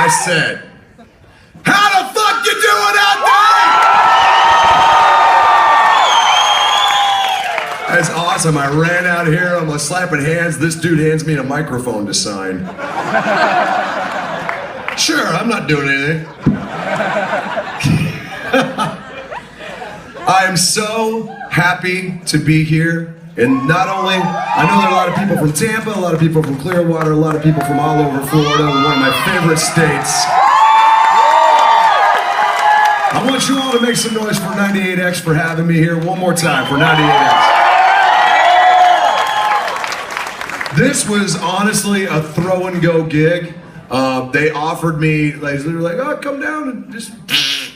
I said, how the fuck you doing out there? That's awesome. I ran out here, I'm like slapping hands. This dude hands me a microphone to sign. Sure, I'm not doing anything. I am so happy to be here. And not only, I know there are a lot of people from Tampa, a lot of people from Clearwater, a lot of people from all over Florida, one of my favorite states. I want you all to make some noise for 98X for having me here one more time for 98X. This was honestly a throw and go gig. They offered me, like, they were like, oh, come down and just,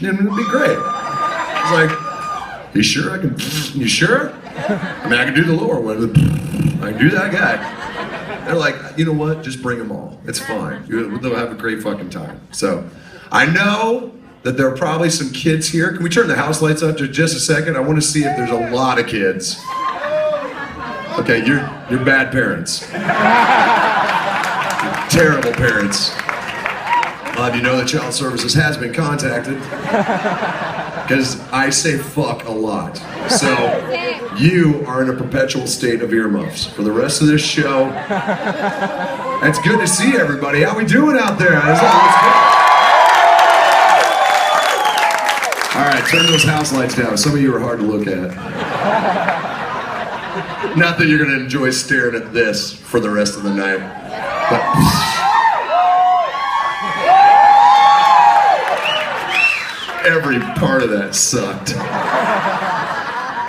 it'd be great. I was like, you sure I can, you sure? I mean, I can do the lower one. I can do that guy. They're like, you know what? Just bring them all. It's fine. They'll have a great fucking time. So, I know that there are probably some kids here. Can we turn the house lights up just a second? I want to see if there's a lot of kids. Okay, you're bad parents. Terrible parents. A lot of you know that Child Services has been contacted. Because I say fuck a lot. So you are in a perpetual state of earmuffs for the rest of this show. It's good to see everybody. How we doing out there? Let's go. All right, turn those house lights down. Some of you are hard to look at. Not that you're going to enjoy staring at this for the rest of the night. But every part of that sucked.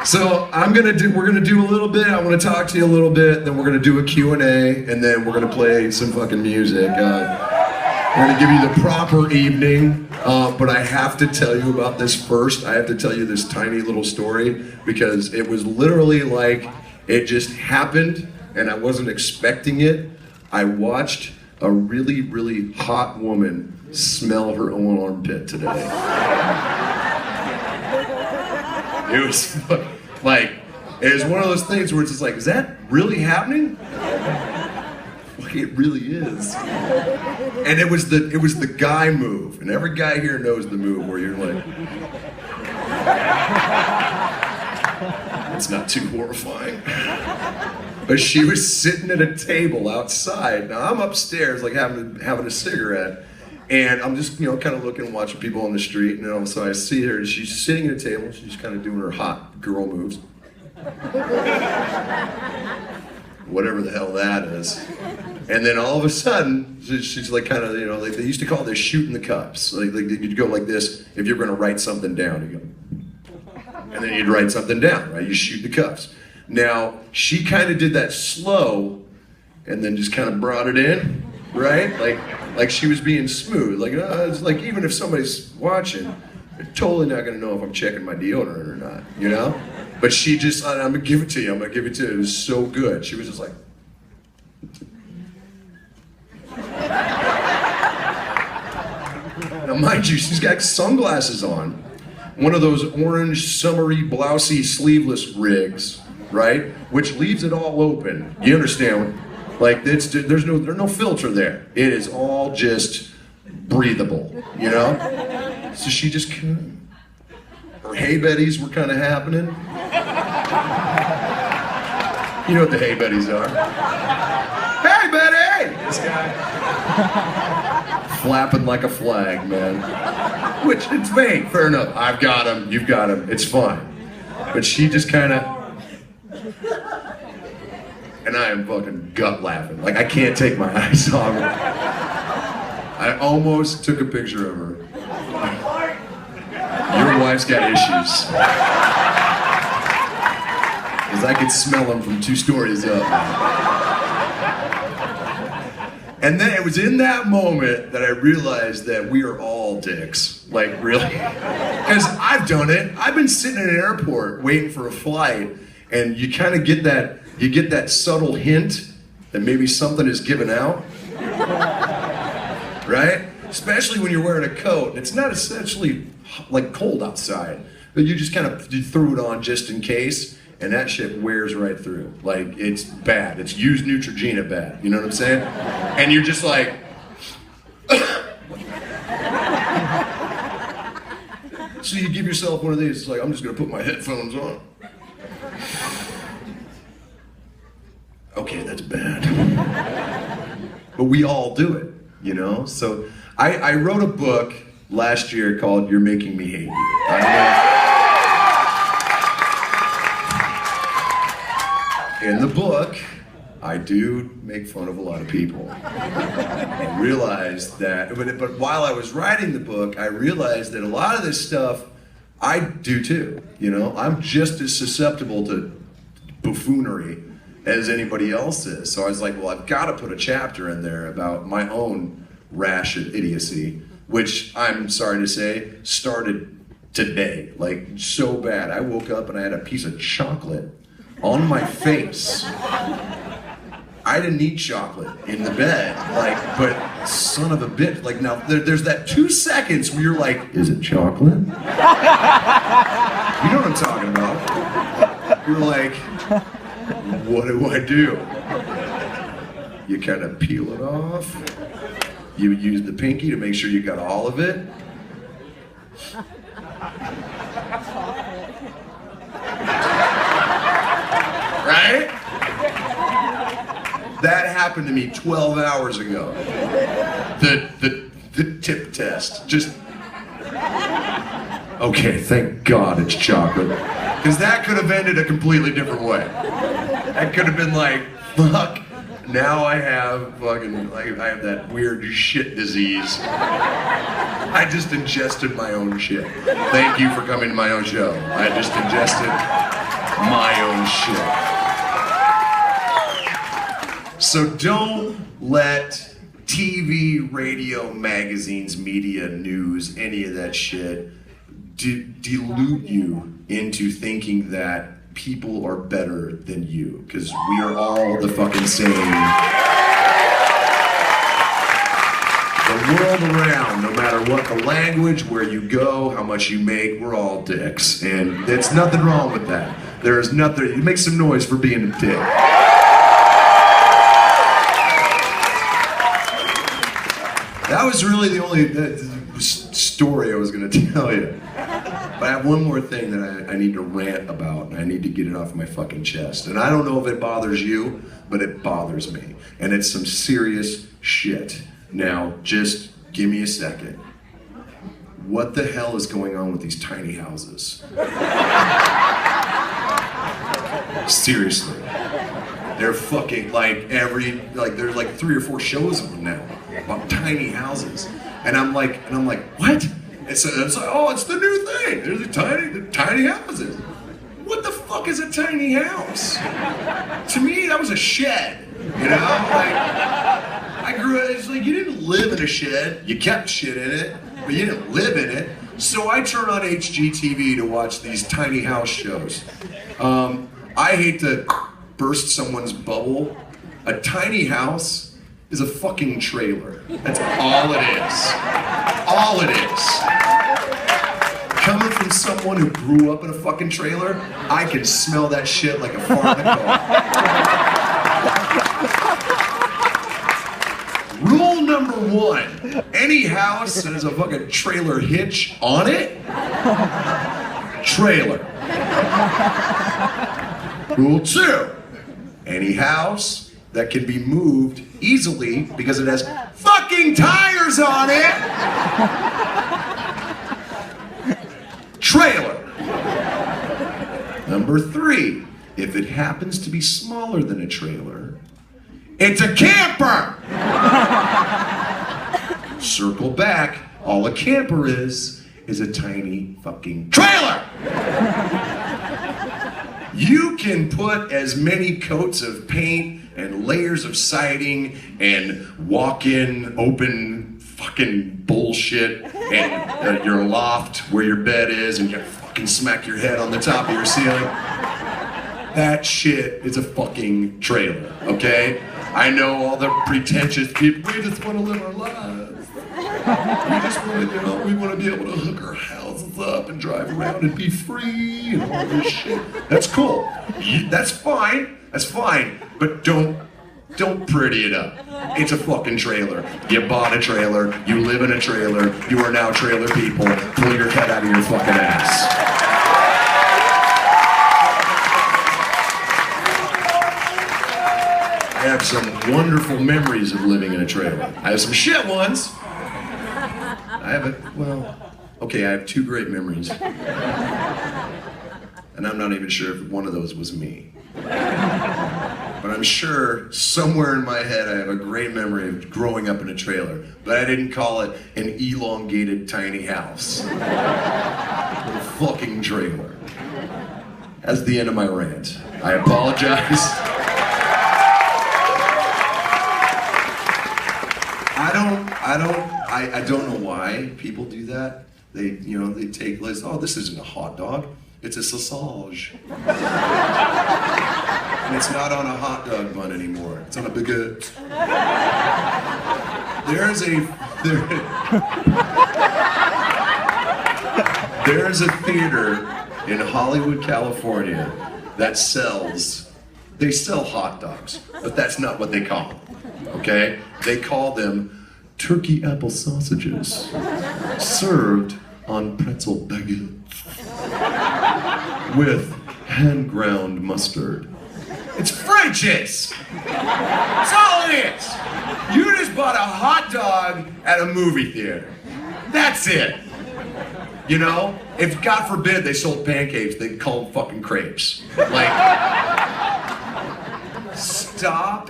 So we're gonna do a little bit. I want to talk to you a little bit. Then we're gonna do a Q&A, and then we're gonna play some fucking music. We're gonna give you the proper evening, but I have to tell you about this first. I have to tell you this tiny little story because it was literally like it just happened, and I wasn't expecting it. I watched a really, really hot woman smell her own armpit today. It was like, it was one of those things where it's just like, is that really happening? Like, it really is. And it was the guy move, and every guy here knows the move where you're like, it's not too horrifying. But she was sitting at a table outside. Now I'm upstairs, like having a cigarette. And I'm just, kind of looking and watching people on the street, and so I see her, and she's sitting at a table, she's kind of doing her hot girl moves. Whatever the hell that is. And then all of a sudden, she's like kind of, like they used to call this shooting the cups. Like you'd go like this if you're going to write something down. You go, and then you'd write something down, right? You shoot the cups. Now, she kind of did that slow, and then just kind of brought it in, right? Like she was being smooth. Like, it's like even if somebody's watching, they're totally not gonna know if I'm checking my deodorant or not, But she just, I'm gonna give it to you, It was so good. She was just like. Now mind you, she's got sunglasses on. One of those orange, summery, blousey, sleeveless rigs, right? Which leaves it all open. You understand? Like, there's no filter there. It is all just breathable, So she just her hey betties were kind of happening. You know what the hey betties are. Hey Betty! This guy. Flapping like a flag, man. Which, it's vague, fair enough. I've got him, you've got him, it's fine. But she just kind of, and I am fucking gut laughing. Like, I can't take my eyes off her. I almost took a picture of her. Your wife's got issues. Because I could smell them from 2 stories up. And then it was in that moment that I realized that we are all dicks. Like, really. Because I've done it. I've been sitting in an airport waiting for a flight, and you kind of get that subtle hint that maybe something is given out. Right? Especially when you're wearing a coat. It's not essentially like cold outside, but you just you threw it on just in case, and that shit wears right through. Like, it's bad. It's used Neutrogena bad. You know what I'm saying? And you're just like, So you give yourself one of these, it's like, I'm just gonna put my headphones on. Okay, that's bad. But we all do it, you know? So I wrote a book last year called You're Making Me Hate You. In the book, I do make fun of a lot of people. I realized that, but while I was writing the book, I realized that a lot of this stuff I do too, you know? I'm just as susceptible to buffoonery as anybody else is. So I was like, well, I've got to put a chapter in there about my own rash of idiocy, which I'm sorry to say started today, like so bad. I woke up and I had a piece of chocolate on my face. I didn't eat chocolate in the bed, like, but son of a bitch, like now there's that 2 seconds where you're like, is it chocolate? You know what I'm talking about. You're like, what do I do? You kind of peel it off. You use the pinky to make sure you got all of it. Right? That happened to me 12 hours ago. The tip test. Just. Okay, thank God it's chocolate. Because that could have ended a completely different way. That could have been like, fuck, now I have fucking, like, I have that weird shit disease. I just ingested my own shit. Thank you for coming to my own show. I just ingested my own shit. So don't let TV, radio, magazines, media, news, any of that shit dilute you into thinking that people are better than you, because we are all the fucking same. The world around, no matter what the language, where you go, how much you make, we're all dicks, and there's nothing wrong with that. There is nothing. You make some noise for being a dick. That was really the only story I was going to tell you. But I have one more thing that I need to rant about, and I need to get it off my fucking chest. And I don't know if it bothers you, but it bothers me. And it's some serious shit. Now, just give me a second. What the hell is going on with these tiny houses? Seriously. They're fucking like there's like 3 or 4 shows of them now about tiny houses. And I'm like, what? It's like, oh, it's the new thing. There's the tiny houses. What the fuck is a tiny house? To me, that was a shed. You know, like I grew up. It's like you didn't live in a shed. You kept shit in it, but you didn't live in it. So I turn on HGTV to watch these tiny house shows. I hate to burst someone's bubble. A tiny house is a fucking trailer. That's all it is. All it is. Coming from someone who grew up in a fucking trailer, I can smell that shit like a fart in a car. Rule number 1, any house that has a fucking trailer hitch on it, trailer. Rule 2, any house that can be moved easily because it has fucking tires on it, trailer. Number 3, if it happens to be smaller than a trailer, it's a camper. Circle back, all a camper is a tiny fucking trailer. You can put as many coats of paint and layers of siding and walk-in open fucking bullshit and your loft where your bed is, and you fucking smack your head on the top of your ceiling. That shit is a fucking trailer, okay? I know all the pretentious people, we just want to live our lives. We just want to, we want to be able to hook our houses up and drive around and be free and all this shit. That's cool. That's fine. But don't Don't pretty it up. It's a fucking trailer. You bought a trailer. You live in a trailer. You are now trailer people. Pull your head out of your fucking ass. I have some wonderful memories of living in a trailer. I have some shit ones. I have 2 great memories. And I'm not even sure if one of those was me. But I'm sure somewhere in my head I have a great memory of growing up in a trailer. But I didn't call it an elongated tiny house. A fucking trailer. That's the end of my rant. I apologize. I don't know why people do that. They take this, oh, this isn't a hot dog, it's a sausage. And it's not on a hot dog bun anymore, it's on a baguette. There's a theater in Hollywood, California that they sell hot dogs, but that's not what they call them, okay? They call them turkey apple sausages served on pretzel baguettes with hand-ground mustard. It's French's! That's all it is! You just bought a hot dog at a movie theater. That's it. You know, if God forbid they sold pancakes, they'd call them fucking crepes. Like, stop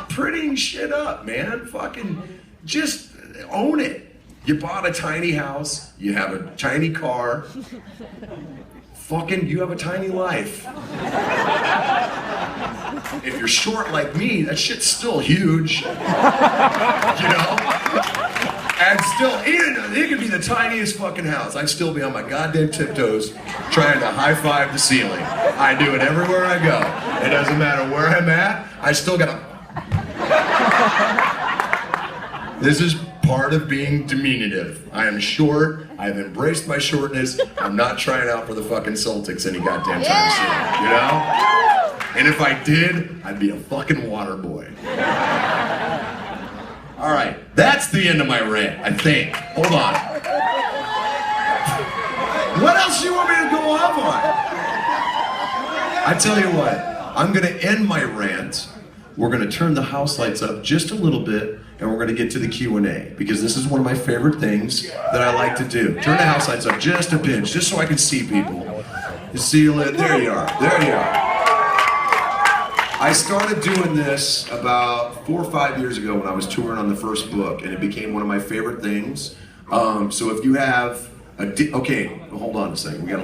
prettying shit up, man. Fucking just own it. You bought a tiny house, you have a tiny car, you have a tiny life. If you're short like me, that shit's still huge. You know? And still, it could be the tiniest fucking house. I'd still be on my goddamn tiptoes trying to high-five the ceiling. I do it everywhere I go. It doesn't matter where I'm at, I still gotta... This is part of being diminutive. I am short, I've embraced my shortness, I'm not trying out for the fucking Celtics any goddamn time soon, you know? And if I did, I'd be a fucking water boy. All right, that's the end of my rant, I think. Hold on. What else do you want me to go off on? I tell you what, I'm gonna end my rant. We're gonna turn the house lights up just a little bit, and we're gonna get to the Q&A, because this is one of my favorite things that I like to do. Turn the house lights up just a pinch, just so I can see people. You see, there you are, there you are. I started doing this about 4 or 5 years ago when I was touring on the first book, and it became one of my favorite things. So if you have okay, hold on a second. We got